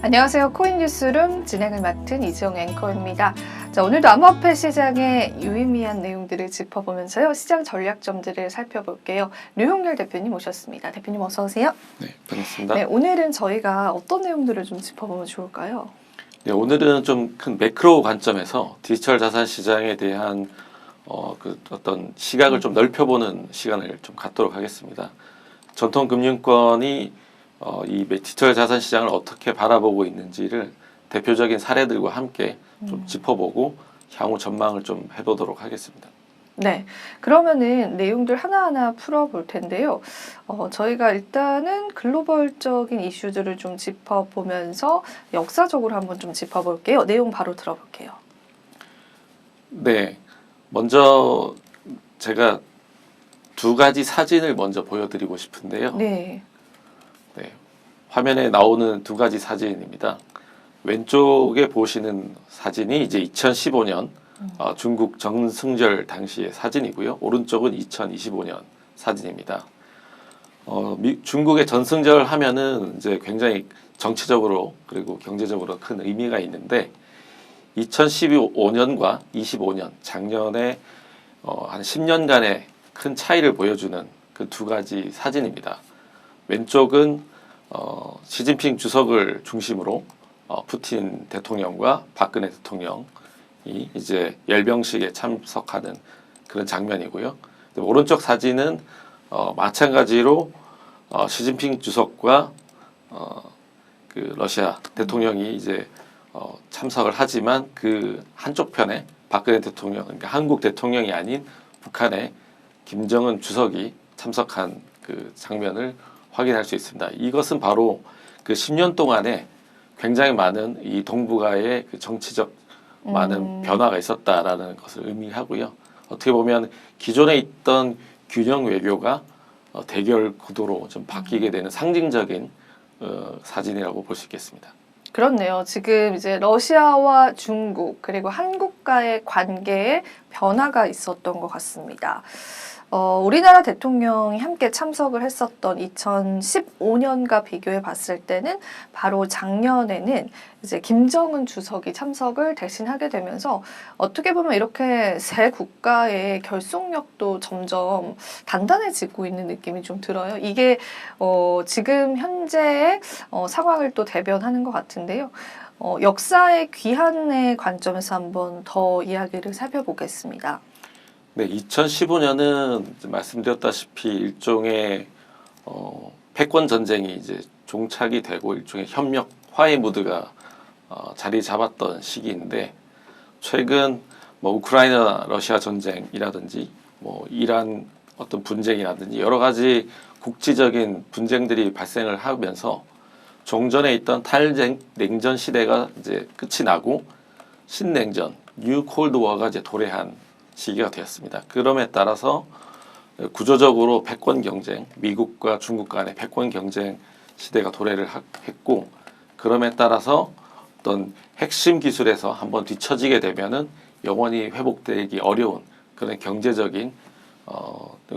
안녕하세요. 코인뉴스룸 진행을 맡은 이지영 앵커입니다. 자, 오늘도 암호화폐 시장의 유의미한 내용들을 짚어보면서요. 시장 전략점들을 살펴볼게요. 류홍렬 대표님 오셨습니다. 대표님 어서 오세요. 네, 반갑습니다. 네, 오늘은 저희가 어떤 내용들을 좀 짚어보면 좋을까요? 네, 오늘은 좀 큰 매크로 관점에서 디지털 자산 시장에 대한 어떤 시각을 좀 넓혀보는 시간을 좀 갖도록 하겠습니다. 전통 금융권이 이 디지털 자산 시장을 어떻게 바라보고 있는지를 대표적인 사례들과 함께 좀 짚어보고 향후 전망을 좀 해보도록 하겠습니다. 네, 그러면은 내용들 하나하나 풀어볼 텐데요. 저희가 일단은 글로벌적인 이슈들을 좀 짚어보면서 역사적으로 한번 좀 짚어볼게요. 내용 바로 들어볼게요. 네, 먼저 제가 두 가지 사진을 먼저 보여드리고 싶은데요. 네. 네, 화면에 나오는 두 가지 사진입니다. 왼쪽에 보시는 사진이 이제 2015년 중국 정승절 당시의 사진이고요. 오른쪽은 2025년 사진입니다. 중국의 전승절 하면은 이제 굉장히 정치적으로 그리고 경제적으로 큰 의미가 있는데 2015년과 25년 작년에 한 10년간의 큰 차이를 보여주는 그 두 가지 사진입니다. 왼쪽은 시진핑 주석을 중심으로 푸틴 대통령과 박근혜 대통령이 이제 열병식에 참석하는 그런 장면이고요. 오른쪽 사진은 마찬가지로 시진핑 주석과 그 러시아 대통령이 이제 참석을 하지만 그 한쪽 편에 박근혜 대통령, 그러니까 한국 대통령이 아닌 북한의 김정은 주석이 참석한 그 장면을 확인할 수 있습니다. 이것은 바로 그 10년 동안에 굉장히 많은 이 동북아의 그 정치적 많은 변화가 있었다라는 것을 의미하고요. 어떻게 보면 기존에 있던 균형 외교가 대결 구도로 좀 바뀌게 되는 상징적인 사진이라고 볼 수 있겠습니다. 그렇네요. 지금 이제 러시아와 중국 그리고 한국과의 관계에 변화가 있었던 것 같습니다. 우리나라 대통령이 함께 참석을 했었던 2015년과 비교해 봤을 때는 바로 작년에는 이제 김정은 주석이 참석을 대신하게 되면서 어떻게 보면 이렇게 세 국가의 결속력도 점점 단단해지고 있는 느낌이 좀 들어요. 이게 지금 현재의 상황을 또 대변하는 것 같은데요. 역사의 귀환의 관점에서 한번 더 이야기를 살펴보겠습니다. 네, 2015년은 말씀드렸다시피 일종의 패권 전쟁이 이제 종착이 되고 일종의 협력 화해 무드가 자리 잡았던 시기인데 최근 뭐 우크라이나 러시아 전쟁이라든지 뭐 이란 어떤 분쟁이라든지 여러 가지 국지적인 분쟁들이 발생을 하면서 종전에 있던 탈냉전 시대가 이제 끝이 나고 신냉전 뉴 콜드워가 이제 도래한 시기가 되었습니다. 그럼에 따라서 구조적으로 패권 경쟁, 미국과 중국 간의 패권 경쟁 시대가 도래를 했고 그럼에 따라서 어떤 핵심 기술에서 한번 뒤처지게 되면은 영원히 회복되기 어려운 그런 경제적인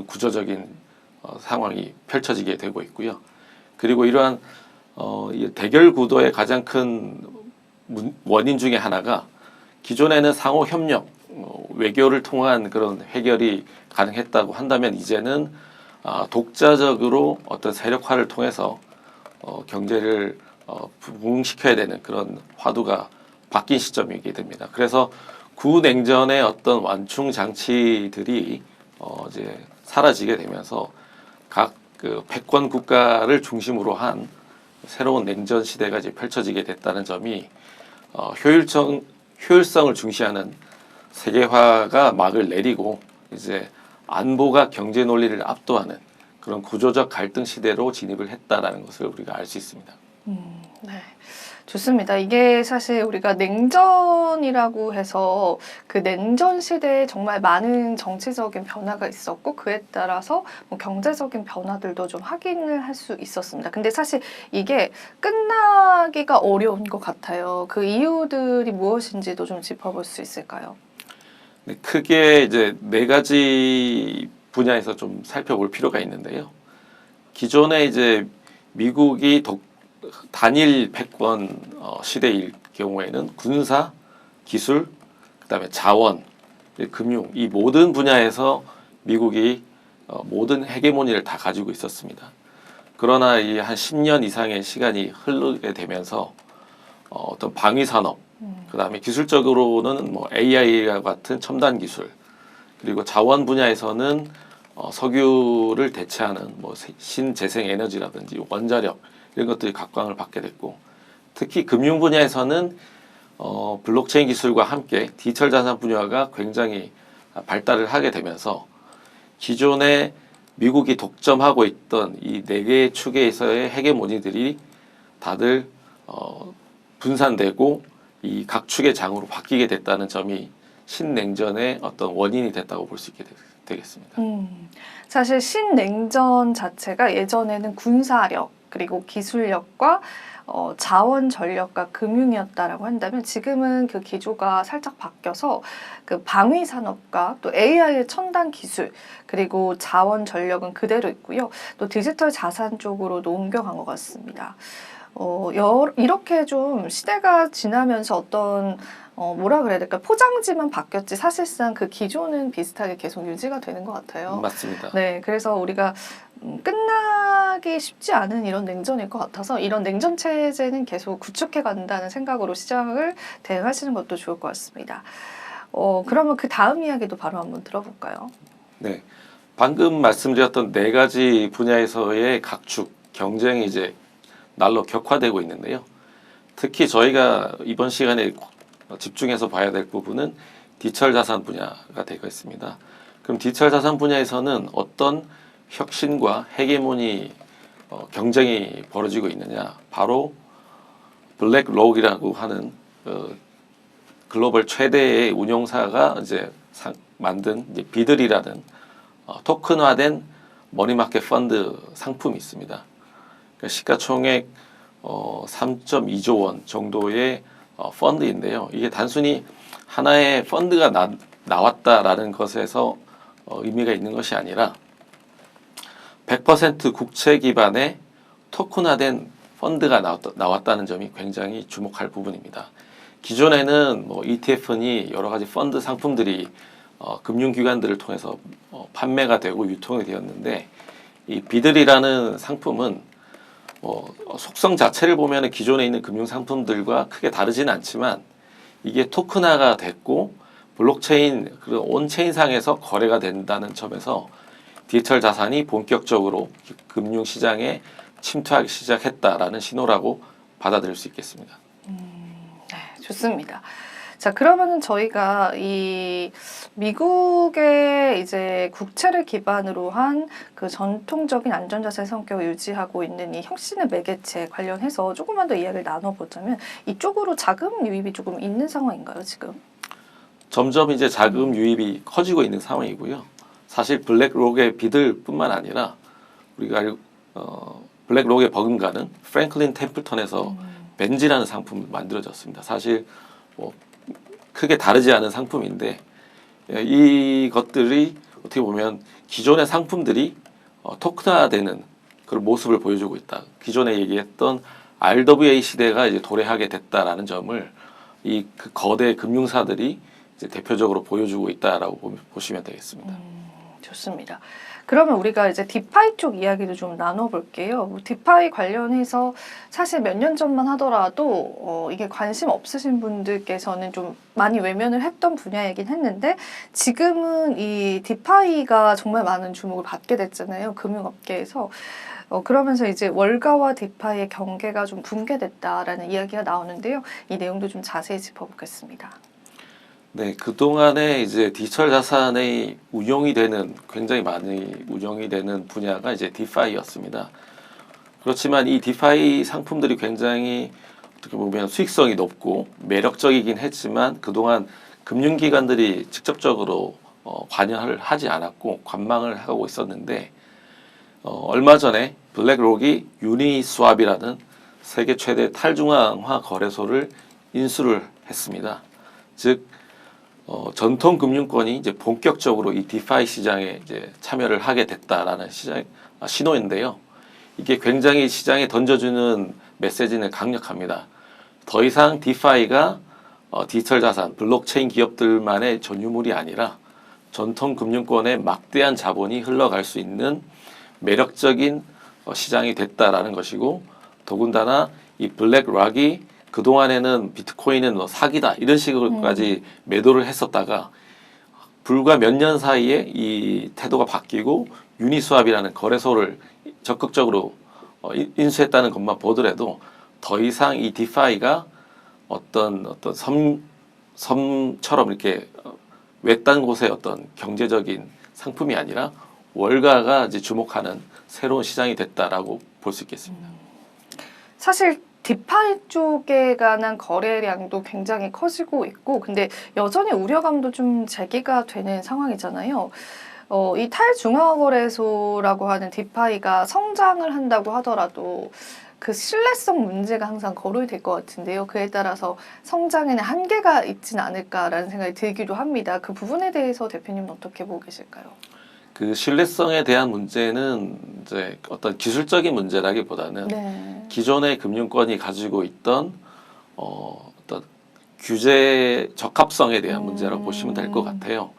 구조적인 상황이 펼쳐지게 되고 있고요. 그리고 이러한 대결 구도의 가장 큰 원인 중에 하나가 기존에는 상호 협력 외교를 통한 그런 해결이 가능했다고 한다면 이제는 독자적으로 어떤 세력화를 통해서 경제를 부흥시켜야 되는 그런 화두가 바뀐 시점이게 됩니다. 그래서 구냉전의 어떤 완충 장치들이 이제 사라지게 되면서 각 그 패권 국가를 중심으로 한 새로운 냉전 시대가 이제 펼쳐지게 됐다는 점이 효율성을 중시하는 세계화가 막을 내리고 이제 안보가 경제 논리를 압도하는 그런 구조적 갈등 시대로 진입을 했다라는 것을 우리가 알 수 있습니다. 네. 좋습니다. 이게 사실 우리가 냉전이라고 해서 그 냉전 시대에 정말 많은 정치적인 변화가 있었고 그에 따라서 뭐 경제적인 변화들도 좀 확인을 할 수 있었습니다. 근데 사실 이게 끝나기가 어려운 것 같아요. 그 이유들이 무엇인지도 좀 짚어볼 수 있을까요? 네, 크게 이제 네 가지 분야에서 좀 살펴볼 필요가 있는데요. 기존에 이제 미국이 단일 패권 시대일 경우에는 군사, 기술, 그다음에 자원, 금융 이 모든 분야에서 미국이 모든 헤게모니를 다 가지고 있었습니다. 그러나 이 한 10년 이상의 시간이 흐르게 되면서 어떤 방위 산업, 그다음에 기술적으로는 뭐 AI와 같은 첨단 기술, 그리고 자원 분야에서는 석유를 대체하는 뭐 신재생 에너지라든지 원자력 이런 것들이 각광을 받게 됐고, 특히 금융 분야에서는 블록체인 기술과 함께 디지털 자산 분야가 굉장히 발달을 하게 되면서 기존에 미국이 독점하고 있던 이 네 개의 축에서의 헤게모니들이 다들 분산되고 이 각 축의 장으로 바뀌게 됐다는 점이 신냉전의 어떤 원인이 됐다고 볼 수 있게 되겠습니다. 사실 신냉전 자체가 예전에는 군사력 그리고 기술력과 자원 전력과 금융이었다라고 한다면 지금은 그 기조가 살짝 바뀌어서 그 방위 산업과 또 AI의 첨단 기술 그리고 자원 전력은 그대로 있고요. 또 디지털 자산 쪽으로도 옮겨간 것 같습니다. 이렇게 좀 시대가 지나면서 어떤 뭐라 그래야 될까 포장지만 바뀌었지 사실상 그 기조는 비슷하게 계속 유지가 되는 것 같아요. 맞습니다. 네, 그래서 우리가 끝나기 쉽지 않은 이런 냉전일 것 같아서 이런 냉전 체제는 계속 구축해 간다는 생각으로 시장을 대응하시는 것도 좋을 것 같습니다. 그러면 그 다음 이야기도 바로 한번 들어볼까요? 네, 방금 말씀드렸던 네 가지 분야에서의 각축 경쟁이 이제 날로 격화되고 있는데요. 특히 저희가 이번 시간에 집중해서 봐야 될 부분은 디지털 자산 분야가 되겠습니다. 그럼 디지털 자산 분야에서는 어떤 혁신과 헤게모니 경쟁이 벌어지고 있느냐? 바로 블랙록이라고 하는 글로벌 최대의 운용사가 이제 만든 이제 비들이라는 토큰화된 머니마켓 펀드 상품이 있습니다. 그러니까 시가총액 3.2조 원 정도의 펀드인데요. 이게 단순히 하나의 펀드가 나왔다라는 것에서 의미가 있는 것이 아니라 100% 국채 기반의 토큰화된 펀드가 나왔다는 점이 굉장히 주목할 부분입니다. 기존에는 뭐 ETF니 여러 가지 펀드 상품들이 금융기관들을 통해서 판매가 되고 유통이 되었는데 이 비들이라는 상품은 속성 자체를 보면 기존에 있는 금융 상품들과 크게 다르지는 않지만 이게 토큰화가 됐고 블록체인 그런 온체인상에서 거래가 된다는 점에서 디지털 자산이 본격적으로 금융 시장에 침투하기 시작했다라는 신호라고 받아들일 수 있겠습니다. 네, 좋습니다. 자, 그러면은 저희가 이 미국의 이제 국채를 기반으로 한 그 전통적인 안전자산 성격을 유지하고 있는 이 혁신의 매개체 관련해서 조금만 더 이야기를 나눠보자면 이쪽으로 자금 유입이 조금 있는 상황인가요, 지금? 점점 이제 자금 유입이 커지고 있는 상황이고요. 사실 블랙록의 비들뿐만 아니라 우리가 블랙록의 버금가는 프랭클린 템플턴에서 벤지라는 상품이 만들어졌습니다. 사실 뭐 크게 다르지 않은 상품인데 이것들이 어떻게 보면 기존의 상품들이 토큰화되는 그런 모습을 보여주고 있다. 기존에 얘기했던 RWA 시대가 이제 도래하게 됐다라는 점을 이 그 거대 금융사들이 이제 대표적으로 보여주고 있다라고 보시면 되겠습니다. 좋습니다. 그러면 우리가 이제 디파이 쪽 이야기도 좀 나눠볼게요. 뭐 디파이 관련해서 사실 몇 년 전만 하더라도 이게 관심 없으신 분들께서는 좀 많이 외면을 했던 분야이긴 했는데 지금은 이 디파이가 정말 많은 주목을 받게 됐잖아요. 금융업계에서. 그러면서 이제 월가와 디파이의 경계가 좀 붕괴됐다라는 이야기가 나오는데요. 이 내용도 좀 자세히 짚어보겠습니다. 네, 그동안에 이제 디지털 자산의 운용이 되는 굉장히 많이 운용이 되는 분야가 이제 디파이였습니다. 그렇지만 이 디파이 상품들이 굉장히 어떻게 보면 수익성이 높고 매력적이긴 했지만 그동안 금융기관들이 직접적으로 관여를 하지 않았고 관망을 하고 있었는데 얼마 전에 블랙록이 유니스왑이라는 세계 최대 탈중앙화 거래소를 인수를 했습니다. 즉 전통 금융권이 이제 본격적으로 이 디파이 시장에 이제 참여를 하게 됐다라는 신호인데요. 이게 굉장히 시장에 던져주는 메시지는 강력합니다. 더 이상 디파이가 디지털 자산, 블록체인 기업들만의 전유물이 아니라 전통 금융권의 막대한 자본이 흘러갈 수 있는 매력적인 시장이 됐다라는 것이고, 더군다나 이 블랙락이 그동안에는 비트코인은 사기다 이런 식으로까지 매도를 했었다가 불과 몇 년 사이에 이 태도가 바뀌고 유니스왑이라는 거래소를 적극적으로 인수했다는 것만 보더라도 더 이상 이 디파이가 어떤 섬처럼 이렇게 외딴 곳의 어떤 경제적인 상품이 아니라 월가가 이제 주목하는 새로운 시장이 됐다라고 볼 수 있겠습니다. 사실 디파이 쪽에 관한 거래량도 굉장히 커지고 있고, 근데 여전히 우려감도 좀 제기가 되는 상황이잖아요. 이 탈중앙거래소라고 하는 디파이가 성장을 한다고 하더라도 그 신뢰성 문제가 항상 거론이 될 것 같은데요. 그에 따라서 성장에는 한계가 있지는 않을까라는 생각이 들기도 합니다. 그 부분에 대해서 대표님은 어떻게 보고 계실까요? 그 신뢰성에 대한 문제는 이제 어떤 기술적인 문제라기보다는 네. 기존의 금융권이 가지고 있던 어떤 규제 적합성에 대한 문제라고 보시면 될 것 같아요.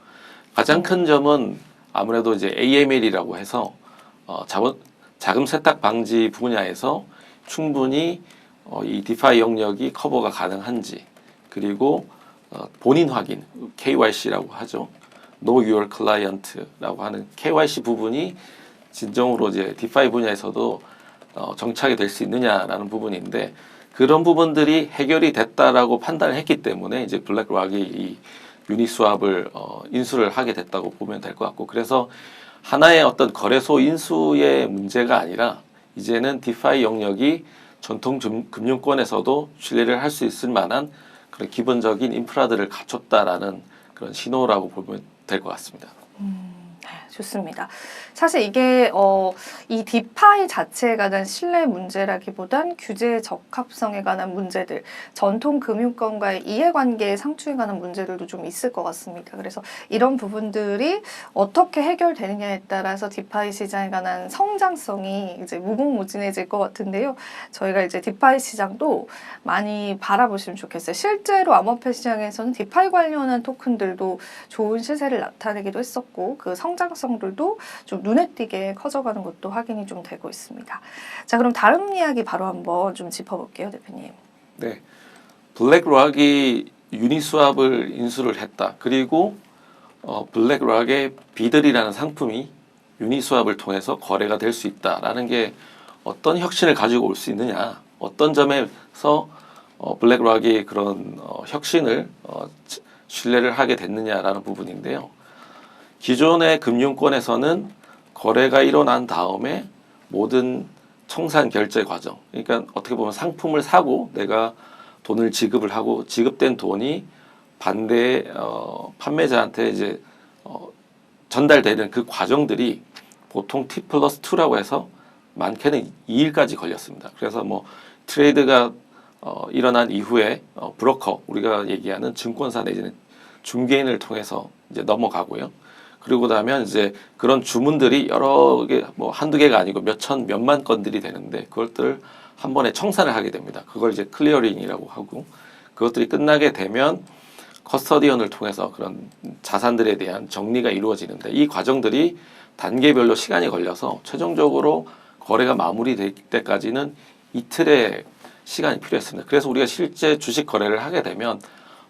가장 큰 점은 아무래도 이제 AML이라고 해서 자금 세탁 방지 분야에서 충분히 이 디파이 영역이 커버가 가능한지, 그리고 본인 확인, KYC라고 하죠. Know Your Client라고 하는 KYC 부분이 진정으로 이제 디파이 분야에서도 정착이 될 수 있느냐라는 부분인데, 그런 부분들이 해결이 됐다라고 판단을 했기 때문에 이제 블랙락이 이 유니스왑을 인수를 하게 됐다고 보면 될 것 같고, 그래서 하나의 어떤 거래소 인수의 문제가 아니라 이제는 디파이 영역이 전통 금융권에서도 신뢰를 할 수 있을 만한 그런 기본적인 인프라들을 갖췄다라는 그런 신호라고 보면 될 것 같습니다. 좋습니다. 사실 이게 이 디파이 자체에 관한 신뢰 문제라기보단 규제 적합성에 관한 문제들, 전통 금융권과의 이해관계 상충에 관한 문제들도 좀 있을 것 같습니다. 그래서 이런 부분들이 어떻게 해결되느냐에 따라서 디파이 시장에 관한 성장성이 이제 무궁무진해질 것 같은데요. 저희가 이제 디파이 시장도 많이 바라보시면 좋겠어요. 실제로 암호화폐 시장에서는 디파이 관련한 토큰들도 좋은 시세를 나타내기도 했었고, 그 성장성들도 좀 눈에 띄게 커져가는 것도 확인이 좀 되고 있습니다. 자, 그럼 다른 이야기 바로 한번 좀 짚어볼게요, 대표님. 네, 블랙락이 유니스왑을 인수를 했다. 그리고 블랙락의 비들이라는 상품이 유니스왑을 통해서 거래가 될 수 있다라는 게 어떤 혁신을 가지고 올 수 있느냐, 어떤 점에서 블랙락이 그런 혁신을 신뢰를 하게 됐느냐라는 부분인데요. 기존의 금융권에서는 거래가 일어난 다음에 모든 청산 결제 과정, 그러니까 어떻게 보면 상품을 사고 내가 돈을 지급을 하고 지급된 돈이 반대 판매자한테 이제 전달되는 그 과정들이 보통 T+2라고 해서 많게는 2일까지 걸렸습니다. 그래서 뭐 트레이드가 일어난 이후에 브로커, 우리가 얘기하는 증권사 내지는 중개인을 통해서 이제 넘어가고요. 그리고 나면 이제 그런 주문들이 여러 개, 뭐 한두 개가 아니고 몇만 건들이 되는데 그것들 한 번에 청산을 하게 됩니다. 그걸 이제 클리어링이라고 하고, 그것들이 끝나게 되면 커스터디언을 통해서 그런 자산들에 대한 정리가 이루어지는데, 이 과정들이 단계별로 시간이 걸려서 최종적으로 거래가 마무리될 때까지는 이틀의 시간이 필요했습니다. 그래서 우리가 실제 주식 거래를 하게 되면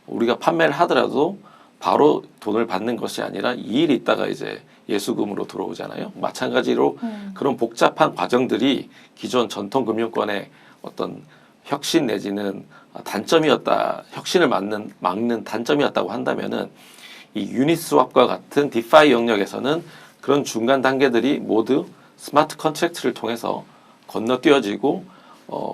우리가 판매를 하더라도 바로 돈을 받는 것이 아니라 2일 있다가 이제 예수금으로 들어오잖아요. 마찬가지로 그런 복잡한 과정들이 기존 전통 금융권의 어떤 혁신 내지는 단점이었다, 혁신을 막는 단점이었다고 한다면은 이 유니스왑과 같은 디파이 영역에서는 그런 중간 단계들이 모두 스마트 컨트랙트를 통해서 건너뛰어지고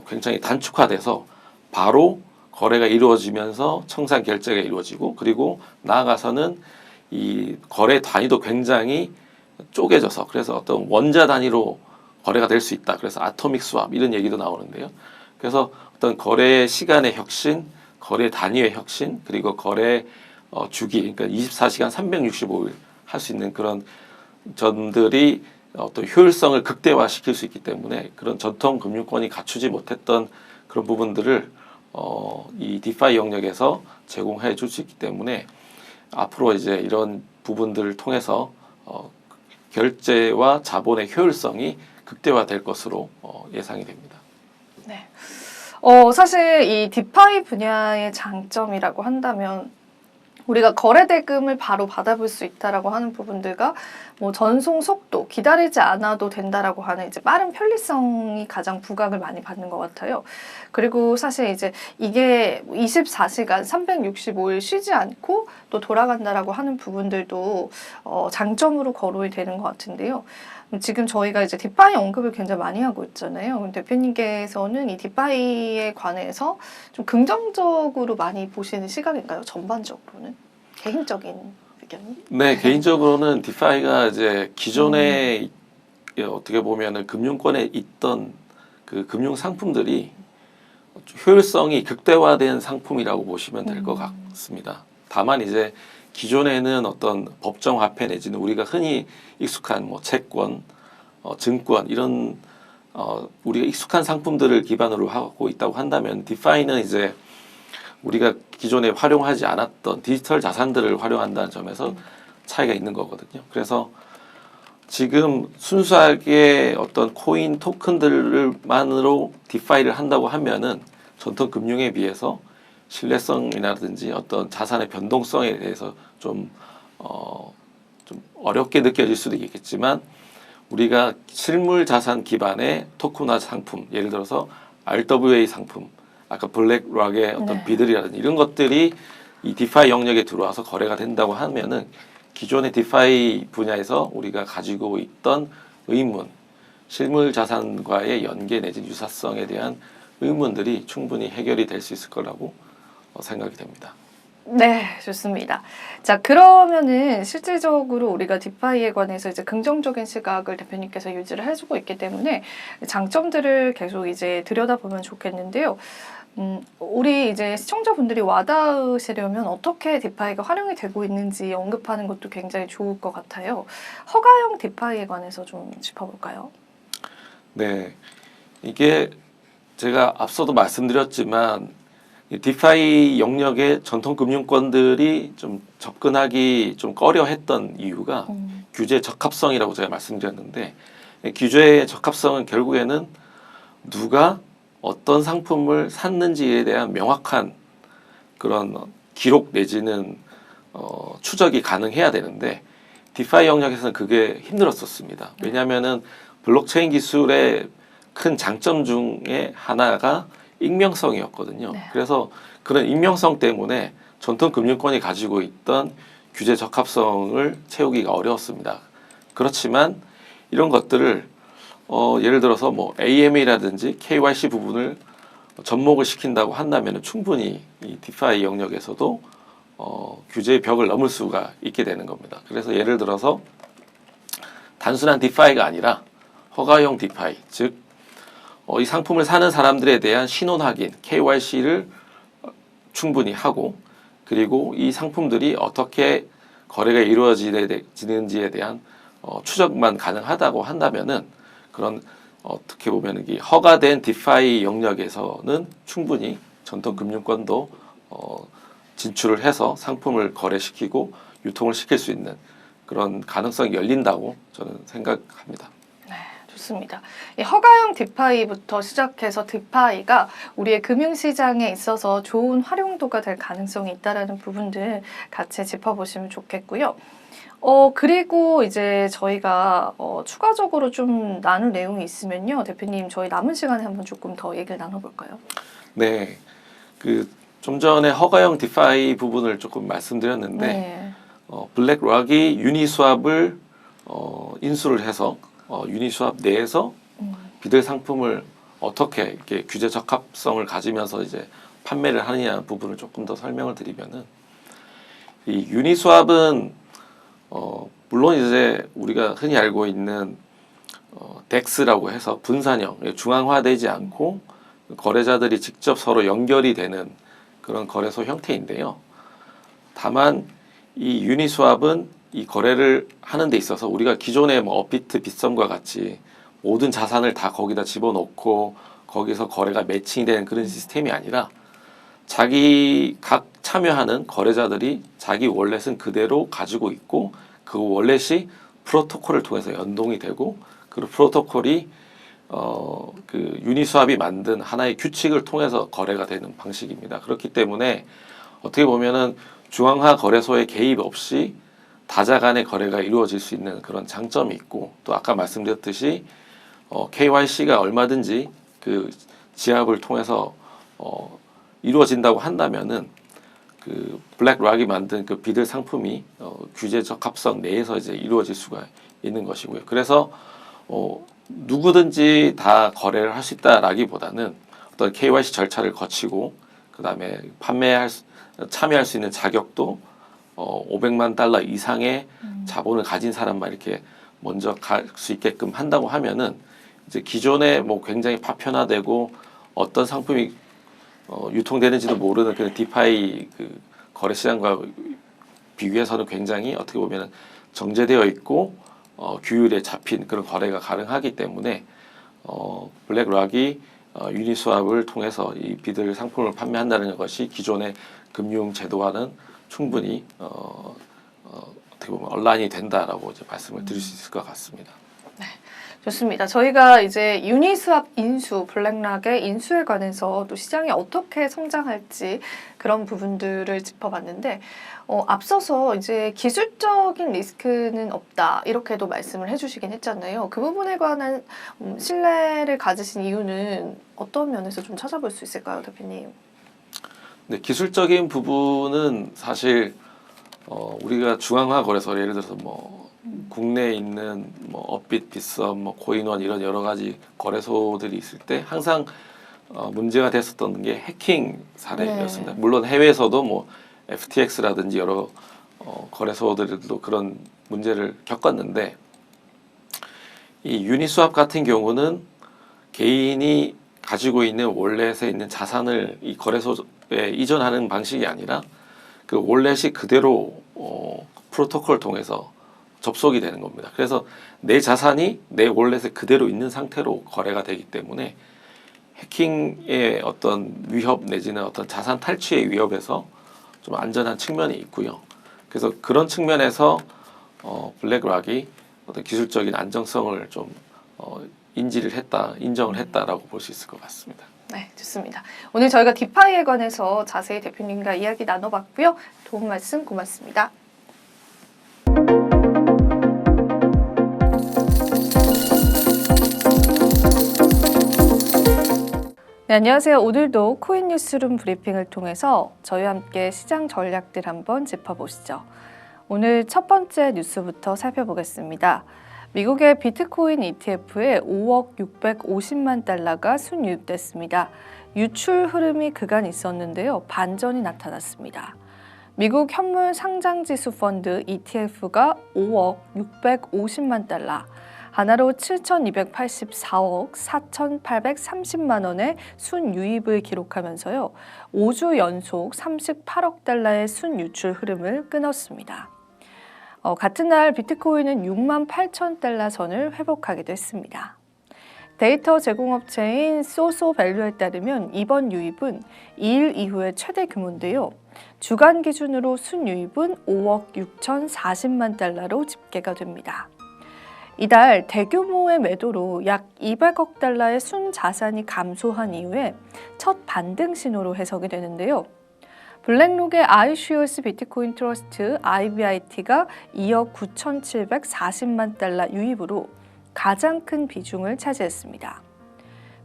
굉장히 단축화돼서 바로 거래가 이루어지면서 청산 결제가 이루어지고, 그리고 나아가서는 이 거래 단위도 굉장히 쪼개져서, 그래서 어떤 원자 단위로 거래가 될 수 있다. 그래서 아토믹 스왑 이런 얘기도 나오는데요. 그래서 어떤 거래 시간의 혁신, 거래 단위의 혁신, 그리고 거래 주기, 그러니까 24시간 365일 할 수 있는 그런 점들이 어떤 효율성을 극대화시킬 수 있기 때문에 그런 전통 금융권이 갖추지 못했던 그런 부분들을 이 디파이 영역에서 제공해 줄 수 있기 때문에 앞으로 이제 이런 부분들을 통해서 결제와 자본의 효율성이 극대화될 것으로 예상이 됩니다. 네. 사실 이 디파이 분야의 장점이라고 한다면 우리가 거래 대금을 바로 받아볼 수 있다라고 하는 부분들과 뭐 전송 속도, 기다리지 않아도 된다라고 하는 이제 빠른 편리성이 가장 부각을 많이 받는 것 같아요. 그리고 사실 이제 이게 24시간 365일 쉬지 않고 또 돌아간다라고 하는 부분들도 장점으로 거론이 되는 것 같은데요. 지금 저희가 이제 디파이 언급을 굉장히 많이 하고 있잖아요. 대표님께서는 이 디파이에 관해서 좀 긍정적으로 많이 보시는 시각인가요? 전반적으로는? 개인적인 의견이? 네, 개인적으로는 디파이가 이제 기존에 어떻게 보면은 금융권에 있던 그 금융 상품들이 효율성이 극대화된 상품이라고 보시면 될 것 같습니다. 다만 이제 기존에는 어떤 법정 화폐 내지는 우리가 흔히 익숙한 뭐 채권, 증권 이런 우리가 익숙한 상품들을 기반으로 하고 있다고 한다면 디파이는 이제 우리가 기존에 활용하지 않았던 디지털 자산들을 활용한다는 점에서 차이가 있는 거거든요. 그래서 지금 순수하게 어떤 코인 토큰들만으로 디파이를 한다고 하면은 전통 금융에 비해서 신뢰성이라든지 어떤 자산의 변동성에 대해서 좀 어렵게 느껴질 수도 있겠지만 우리가 실물 자산 기반의 토큰화 상품, 예를 들어서 RWA 상품, 아까 블랙락의 어떤 비들이라든지 이런 것들이 이 디파이 영역에 들어와서 거래가 된다고 하면은 기존의 디파이 분야에서 우리가 가지고 있던 의문, 실물 자산과의 연계 내지 유사성에 대한 의문들이 충분히 해결이 될 수 있을 거라고 생각이 됩니다. 네, 좋습니다. 자, 그러면은 실질적으로 우리가 디파이에 관해서 이제 긍정적인 시각을 대표님께서 유지를 해주고 있기 때문에 장점들을 계속 이제 들여다보면 좋겠는데요. 우리 이제 시청자분들이 와닿으시려면 어떻게 디파이가 활용이 되고 있는지 언급하는 것도 굉장히 좋을 것 같아요. 허가형 디파이에 관해서 좀 짚어볼까요? 네, 이게 제가 앞서도 말씀드렸지만 이 디파이 영역의 전통 금융권들이 좀 접근하기 좀 꺼려했던 이유가 규제 적합성이라고 제가 말씀드렸는데 규제의 적합성은 결국에는 누가 어떤 상품을 샀는지에 대한 명확한 그런 기록 내지는 추적이 가능해야 되는데 디파이 영역에서는 그게 힘들었었습니다. 왜냐하면은 블록체인 기술의 큰 장점 중에 하나가 익명성이었거든요. 네. 그래서 그런 익명성 때문에 전통 금융권이 가지고 있던 규제 적합성을 채우기가 어려웠습니다. 그렇지만 이런 것들을 예를 들어서 뭐 AMA라든지 KYC 부분을 접목을 시킨다고 한다면 충분히 이 디파이 영역에서도 규제의 벽을 넘을 수가 있게 되는 겁니다. 그래서 예를 들어서 단순한 디파이가 아니라 허가형 디파이, 즉 이 상품을 사는 사람들에 대한 신원 확인, KYC를 충분히 하고 그리고 이 상품들이 어떻게 거래가 이루어지는지에 대한 추적만 가능하다고 한다면은 그런 어떻게 보면 이 허가된 디파이 영역에서는 충분히 전통 금융권도 진출을 해서 상품을 거래시키고 유통을 시킬 수 있는 그런 가능성이 열린다고 저는 생각합니다. 좋습니다. 이 허가형 디파이부터 시작해서 디파이가 우리의 금융시장에 있어서 좋은 활용도가 될 가능성이 있다라는 부분들 같이 짚어보시면 좋겠고요. 그리고 이제 저희가 추가적으로 좀 나눌 내용이 있으면요. 대표님, 저희 남은 시간에 한번 조금 더 얘기를 나눠볼까요? 네. 좀 전에 허가형 디파이 부분을 조금 말씀드렸는데, 네. 블랙락이 유니스왑을 인수를 해서 유니스왑 내에서 비들 상품을 어떻게 이렇게 규제 적합성을 가지면서 이제 판매를 하느냐 부분을 조금 더 설명을 드리면은 이 유니스왑은 물론 이제 우리가 흔히 알고 있는 덱스라고 해서 분산형 중앙화되지 않고 거래자들이 직접 서로 연결이 되는 그런 거래소 형태인데요. 다만 이 유니스왑은 이 거래를 하는 데 있어서 우리가 기존의 뭐 업비트, 빗썸과 같이 모든 자산을 다 거기다 집어넣고 거기서 거래가 매칭이 되는 그런 시스템이 아니라 자기 각 참여하는 거래자들이 자기 월렛은 그대로 가지고 있고 그 월렛이 프로토콜을 통해서 연동이 되고 그 프로토콜이 그 유니스왑이 만든 하나의 규칙을 통해서 거래가 되는 방식입니다. 그렇기 때문에 어떻게 보면은 중앙화 거래소의 개입 없이 다자 간의 거래가 이루어질 수 있는 그런 장점이 있고 또 아까 말씀드렸듯이 KYC가 얼마든지 그 지압을 통해서 이루어진다고 한다면은 그 블랙락이 만든 그 비들 상품이 규제 적합성 내에서 이제 이루어질 수가 있는 것이고요. 그래서 누구든지 다 거래를 할 수 있다라기보다는 어떤 KYC 절차를 거치고 그 다음에 참여할 수 있는 자격도 500만 달러 이상의 자본을 가진 사람만 이렇게 먼저 갈 수 있게끔 한다고 하면은 이제 기존에 뭐 굉장히 파편화되고 어떤 상품이 유통되는지도 모르는 그런 디파이 그 거래 시장과 비교해서는 굉장히 어떻게 보면 정제되어 있고 규율에 잡힌 그런 거래가 가능하기 때문에 블랙락이 유니스왑을 통해서 이 비들 상품을 판매한다는 것이 기존의 금융 제도와는 충분히 어떻게 보면 언란이 된다라고 이제 말씀을 드릴 수 있을 것 같습니다. 좋습니다. 저희가 이제 유니스왑 인수, 블랙락의 인수에 관해서 또 시장이 어떻게 성장할지 그런 부분들을 짚어봤는데 앞서서 이제 기술적인 리스크는 없다 이렇게도 말씀을 해주시긴 했잖아요. 그 부분에 관한 신뢰를 가지신 이유는 어떤 면에서 좀 찾아볼 수 있을까요, 대표님? 네, 기술적인 부분은 사실 우리가 중앙화 거래소 예를 들어서 뭐 국내에 있는 뭐 업빗, 빗썸, 뭐 코인원 이런 여러 가지 거래소들이 있을 때 항상 문제가 됐었던 게 해킹 사례였습니다. 네. 물론 해외에서도 뭐 FTX라든지 여러 거래소들도 그런 문제를 겪었는데 이 유니스왑 같은 경우는 개인이 가지고 있는 월렛에 있는 자산을 이 거래소에 이전하는 방식이 아니라 그 월렛이 그대로 프로토콜을 통해서 접속이 되는 겁니다. 그래서 내 자산이 내 월렛에 그대로 있는 상태로 거래가 되기 때문에 해킹의 어떤 위협 내지는 어떤 자산 탈취의 위협에서 좀 안전한 측면이 있고요. 그래서 그런 측면에서 블랙락이 어떤 기술적인 안정성을 좀 인정을 했다라고 볼 수 있을 것 같습니다. 네, 좋습니다. 오늘 저희가 디파이에 관해서 자세히 대표님과 이야기 나눠봤고요. 도움 말씀 고맙습니다. 네, 안녕하세요. 오늘도 코인 뉴스룸 브리핑을 통해서 저희와 함께 시장 전략들 한번 짚어보시죠. 오늘 첫 번째 뉴스부터 살펴보겠습니다. 미국의 비트코인 ETF에 5억 650만 달러가 순유입됐습니다. 유출 흐름이 그간 있었는데요. 반전이 나타났습니다. 미국 현물 상장지수 펀드 ETF가 5억 650만 달러, 하나로 7,284억 4,830만 원의 순유입을 기록하면서요. 5주 연속 38억 달러의 순유출 흐름을 끊었습니다. 같은 날 비트코인은 6만 8천 달러 선을 회복하기도 했습니다. 데이터 제공업체인 소소밸류에 따르면 이번 유입은 2일 이후의 최대 규모인데요. 주간 기준으로 순유입은 5억 6,040만 달러로 집계가 됩니다. 이달 대규모의 매도로 약 200억 달러의 순자산이 감소한 이후에 첫 반등 신호로 해석이 되는데요. 블랙록의 iShares 비트코인 트러스트 IBIT가 2억 9,740만 달러 유입으로 가장 큰 비중을 차지했습니다.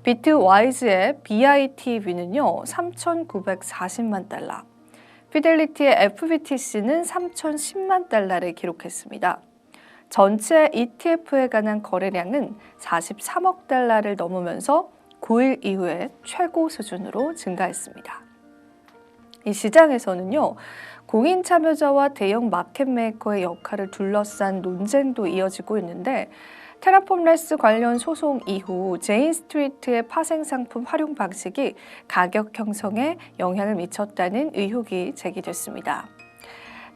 비트와이즈의 BITV는요 3,940만 달러, 피델리티의 FBTC는 3,010만 달러를 기록했습니다. 전체 ETF에 관한 거래량은 43억 달러를 넘으면서 9일 이후에 최고 수준으로 증가했습니다. 이 시장에서는요, 공인 참여자와 대형 마켓 메이커의 역할을 둘러싼 논쟁도 이어지고 있는데 테라폼레스 관련 소송 이후 제인 스트리트의 파생 상품 활용 방식이 가격 형성에 영향을 미쳤다는 의혹이 제기됐습니다.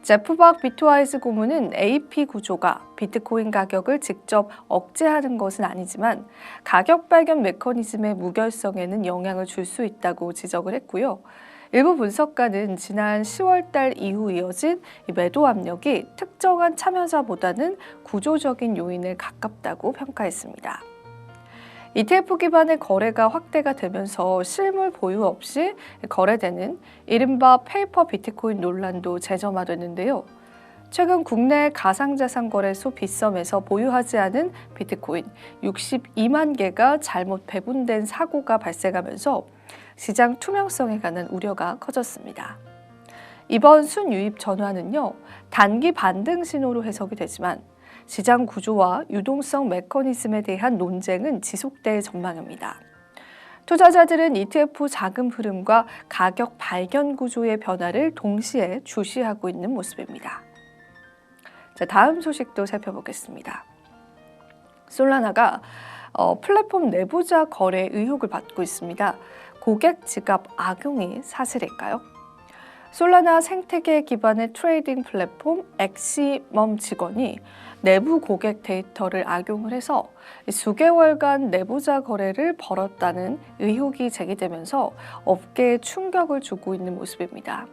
제프 박 비트와이즈 고문은 AP 구조가 비트코인 가격을 직접 억제하는 것은 아니지만 가격 발견 메커니즘의 무결성에는 영향을 줄 수 있다고 지적을 했고요. 일부 분석가는 지난 10월 달 이후 이어진 이 매도 압력이 특정한 참여자보다는 구조적인 요인에 가깝다고 평가했습니다. ETF 기반의 거래가 확대가 되면서 실물 보유 없이 거래되는 이른바 페이퍼 비트코인 논란도 재점화됐는데요. 최근 국내 가상자산 거래소 빗썸에서 보유하지 않은 비트코인 62만 개가 잘못 배분된 사고가 발생하면서 시장 투명성에 관한 우려가 커졌습니다. 이번 순유입 전환은요, 단기 반등 신호로 해석이 되지만 시장 구조와 유동성 메커니즘에 대한 논쟁은 지속될 전망입니다. 투자자들은 ETF 자금 흐름과 가격 발견 구조의 변화를 동시에 주시하고 있는 모습입니다. 자, 다음 소식도 살펴보겠습니다. 솔라나가 플랫폼 내부자 거래 의혹을 받고 있습니다. 고객 지갑 악용이 사실일까요? 솔라나 생태계 기반의 트레이딩 플랫폼 엑시멈 직원이 내부 고객 데이터를 악용을 해서 수개월간 내부자 거래를 벌였다는 의혹이 제기되면서 업계에 충격을 주고 있는 모습입니다.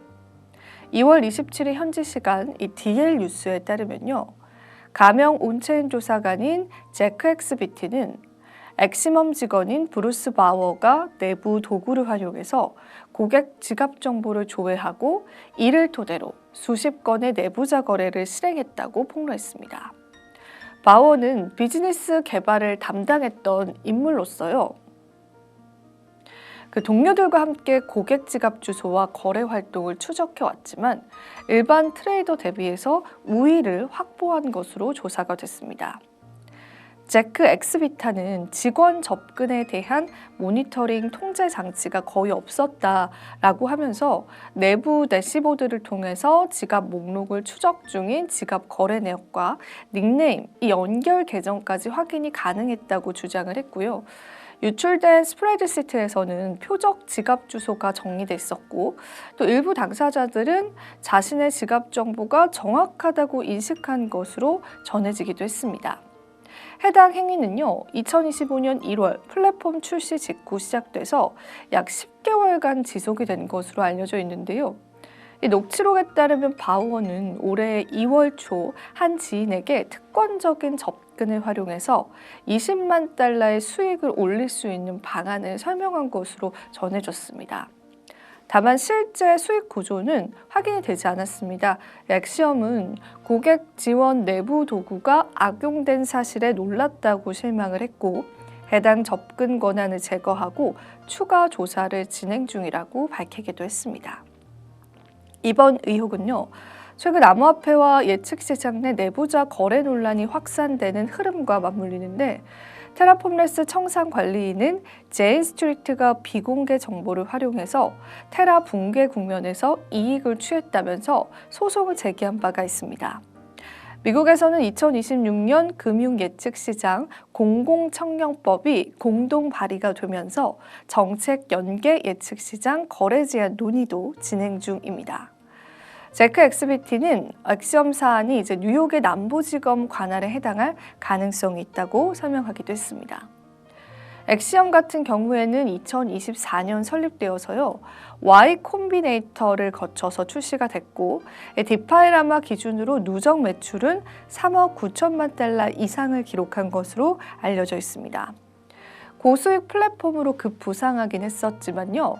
2월 27일 현지 시간 이 DL 뉴스에 따르면요. 가명 온체인 조사관인 제크 엑스비티는 엑시멈 직원인 브루스 바워가 내부 도구를 활용해서 고객 지갑 정보를 조회하고 이를 토대로 수십 건의 내부자 거래를 실행했다고 폭로했습니다. 바워는 비즈니스 개발을 담당했던 인물로서요. 그 동료들과 함께 고객 지갑 주소와 거래 활동을 추적해 왔지만 일반 트레이더 대비해서 우위를 확보한 것으로 조사가 됐습니다. 제크 엑스비타는 직원 접근에 대한 모니터링 통제 장치가 거의 없었다라고 하면서 내부 대시보드를 통해서 지갑 목록을 추적 중인 지갑 거래 내역과 닉네임, 이 연결 계정까지 확인이 가능했다고 주장을 했고요. 유출된 스프레드시트에서는 표적 지갑 주소가 정리돼 있었고 또 일부 당사자들은 자신의 지갑 정보가 정확하다고 인식한 것으로 전해지기도 했습니다. 해당 행위는요, 2025년 1월 플랫폼 출시 직후 시작돼서 약 10개월간 지속이 된 것으로 알려져 있는데요. 이 녹취록에 따르면 바우어는 올해 2월 초 한 지인에게 특권적인 접근을 활용해서 20만 달러의 수익을 올릴 수 있는 방안을 설명한 것으로 전해졌습니다. 다만 실제 수익 구조는 확인이 되지 않았습니다. 엑시엄은 고객 지원 내부 도구가 악용된 사실에 놀랐다고 실망을 했고 해당 접근 권한을 제거하고 추가 조사를 진행 중이라고 밝히기도 했습니다. 이번 의혹은요. 최근 암호화폐와 예측시장 내 내부자 거래 논란이 확산되는 흐름과 맞물리는데 테라폼레스 청산 관리인은 제인 스트리트가 비공개 정보를 활용해서 테라 붕괴 국면에서 이익을 취했다면서 소송을 제기한 바가 있습니다. 미국에서는 2026년 금융예측시장 공공청령법이 공동 발의가 되면서 정책 연계 예측시장 거래 제한 논의도 진행 중입니다. 제크 엑스비티는 엑시엄 사안이 이제 뉴욕의 남부지검 관할에 해당할 가능성이 있다고 설명하기도 했습니다. 엑시엄 같은 경우에는 2024년 설립되어서요. Y 콤비네이터를 거쳐서 출시가 됐고 디파이라마 기준으로 누적 매출은 3억 9천만 달러 이상을 기록한 것으로 알려져 있습니다. 고수익 플랫폼으로 급부상하긴 했었지만요.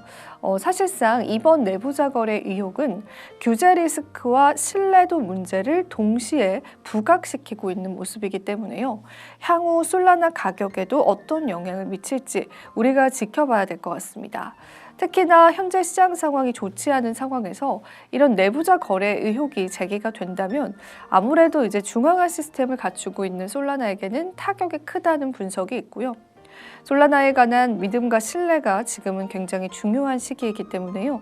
사실상 이번 내부자 거래 의혹은 규제 리스크와 신뢰도 문제를 동시에 부각시키고 있는 모습이기 때문에요. 향후 솔라나 가격에도 어떤 영향을 미칠지 우리가 지켜봐야 될 것 같습니다. 특히나 현재 시장 상황이 좋지 않은 상황에서 이런 내부자 거래 의혹이 제기가 된다면 아무래도 이제 중앙화 시스템을 갖추고 있는 솔라나에게는 타격이 크다는 분석이 있고요. 솔라나에 관한 믿음과 신뢰가 지금은 굉장히 중요한 시기이기 때문에요.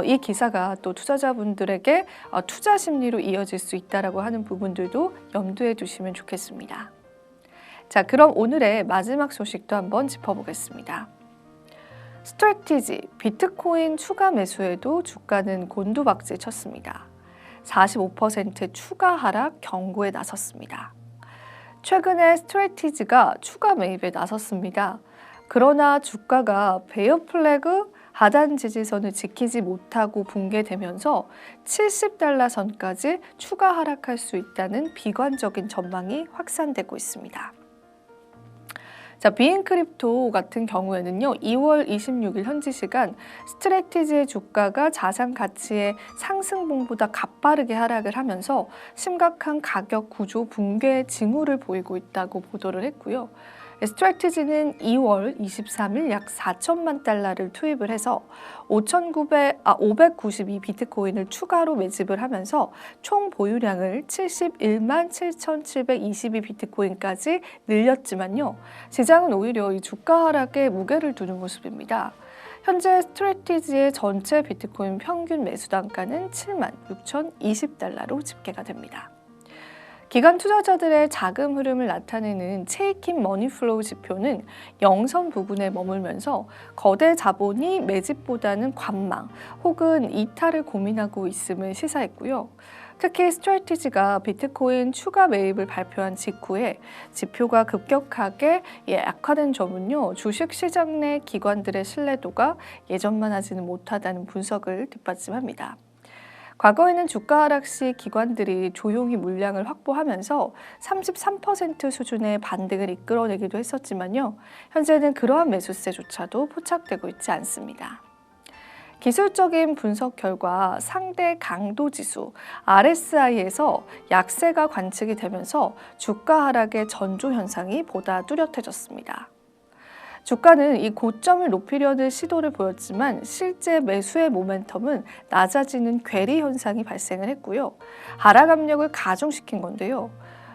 이 기사가 또 투자자분들에게 투자 심리로 이어질 수 있다라고 하는 부분들도 염두에 두시면 좋겠습니다. 자, 그럼 오늘의 마지막 소식도 한번 짚어보겠습니다. 스트래티지, 비트코인 추가 매수에도 주가는 곤두박질 쳤습니다. 45% 추가 하락 경고에 나섰습니다. 최근에 스트레티지가 추가 매입에 나섰습니다. 그러나 주가가 베어 플래그 하단 지지선을 지키지 못하고 붕괴되면서 70달러 선까지 추가 하락할 수 있다는 비관적인 전망이 확산되고 있습니다. 자, 비인크립토 같은 경우에는요, 2월 26일 현지 시간 스트레티지의 주가가 자산 가치의 상승분보다 가파르게 하락을 하면서 심각한 가격 구조 붕괴 징후를 보이고 있다고 보도를 했고요. 스트래티지는 2월 23일 약 4천만 달러를 투입을 해서 592 비트코인을 추가로 매집을 하면서 총 보유량을 71만 7,722 비트코인까지 늘렸지만요. 시장은 오히려 이 주가 하락에 무게를 두는 모습입니다. 현재 스트래티지의 전체 비트코인 평균 매수 단가는 7만 6,020달러로 집계가 됩니다. 기관 투자자들의 자금 흐름을 나타내는 체이킨 머니플로우 지표는 영선 부근에 머물면서 거대 자본이 매집보다는 관망 혹은 이탈을 고민하고 있음을 시사했고요. 특히 스트래티지가 비트코인 추가 매입을 발표한 직후에 지표가 급격하게 악화된 점은요, 주식시장 내 기관들의 신뢰도가 예전만 하지는 못하다는 분석을 뒷받침합니다. 과거에는 주가 하락 시 기관들이 조용히 물량을 확보하면서 33% 수준의 반등을 이끌어내기도 했었지만요. 현재는 그러한 매수세조차도 포착되고 있지 않습니다. 기술적인 분석 결과 상대 강도 지수 RSI에서 약세가 관측이 되면서 주가 하락의 전조 현상이 보다 뚜렷해졌습니다. 주가는 이 고점을 높이려는 시도를 보였지만 실제 매수의 모멘텀은 낮아지는 괴리 현상이 발생을 했고요. 하락 압력을 가중시킨 건데요.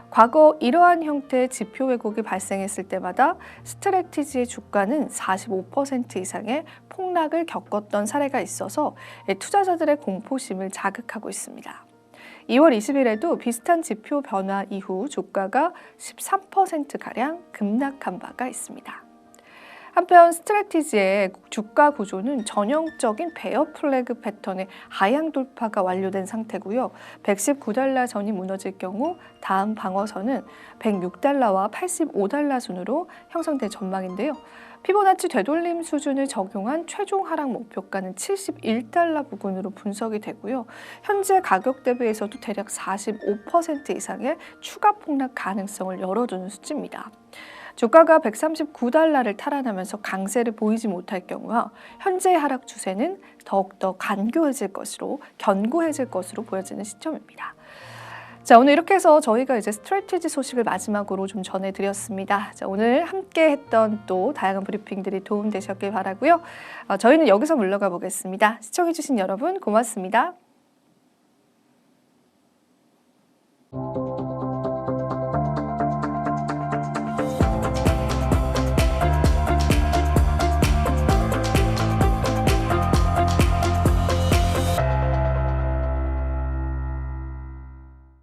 과거 이러한 형태의 지표 왜곡이 발생했을 때마다 스트래티지의 주가는 45% 이상의 폭락을 겪었던 사례가 있어서 투자자들의 공포심을 자극하고 있습니다. 2월 20일에도 비슷한 지표 변화 이후 주가가 13%가량 급락한 바가 있습니다. 한편 스트래티지의 주가 구조는 전형적인 베어 플래그 패턴의 하향 돌파가 완료된 상태고요. 119달러 선이 무너질 경우 다음 방어선은 106달러와 85달러 순으로 형성될 전망인데요. 피보나치 되돌림 수준을 적용한 최종 하락 목표가는 71달러 부근으로 분석이 되고요. 현재 가격 대비해서도 대략 45% 이상의 추가 폭락 가능성을 열어두는 수치입니다. 주가가 139달러를 탈환하면서 강세를 보이지 못할 경우와 현재의 하락 추세는 더욱더 견고해질 것으로 보여지는 시점입니다. 자, 오늘 이렇게 해서 저희가 이제 스트래티지 소식을 마지막으로 좀 전해드렸습니다. 자, 오늘 함께 했던 또 다양한 브리핑들이 도움되셨길 바라고요. 저희는 여기서 물러가 보겠습니다. 시청해주신 여러분 고맙습니다.